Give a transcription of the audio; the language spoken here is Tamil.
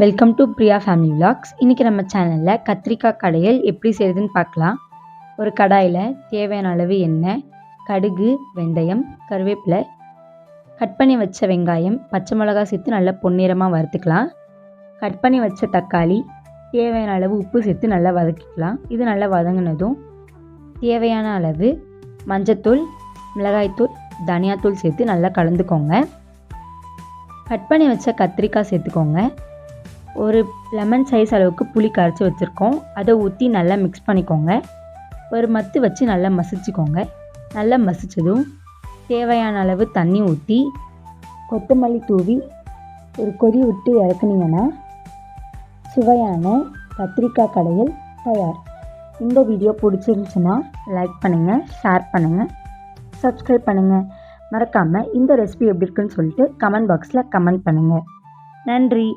Welcome to Priya family vlogs. இன்றைக்கி நம்ம சேனலில் கத்திரிக்காய் கடையல் எப்படி செய்யுதுன்னு பார்க்கலாம். ஒரு கடாயில் தேவையான அளவு எண்ணெய், கடுகு, வெந்தயம், கருவேப்பிலை, கட் பண்ணி வச்ச வெங்காயம், பச்சை மிளகாய் சேர்த்து நல்லா பொன்னிறமாக வறுத்துக்கலாம். கட் பண்ணி வச்ச தக்காளி, தேவையான அளவு உப்பு சேர்த்து நல்லா வதக்கிக்கலாம். இது நல்லா வதங்கினதும் தேவையான அளவு மஞ்சத்தூள், மிளகாய்த்தூள், தனியாத்தூள் சேர்த்து நல்லா கலந்துக்கோங்க. கட் பண்ணி வச்ச கத்திரிக்காய் சேர்த்துக்கோங்க. ஒரு லெமன் சைஸ் அளவுக்கு புளி கரைச்சி வச்சுருக்கோம். அதை ஊற்றி நல்லா மிக்ஸ் பண்ணிக்கோங்க. ஒரு மத்து வச்சு நல்லா மசிச்சுக்கோங்க. நல்லா மசித்ததும் தேவையான அளவு தண்ணி ஊற்றி கொத்தமல்லி தூவி ஒரு கொதி விட்டு இறக்குனீங்கன்னா சுவையான கத்திரிக்காய் கடையல் தயார். இந்த வீடியோ பிடிச்சிருந்துச்சுன்னா லைக் பண்ணுங்கள், ஷேர் பண்ணுங்கள், சப்ஸ்கிரைப் பண்ணுங்கள். மறக்காமல் இந்த ரெசிபி எப்படி இருக்குன்னு சொல்லிட்டு கமெண்ட் பாக்ஸில் கமெண்ட் பண்ணுங்கள். நன்றி.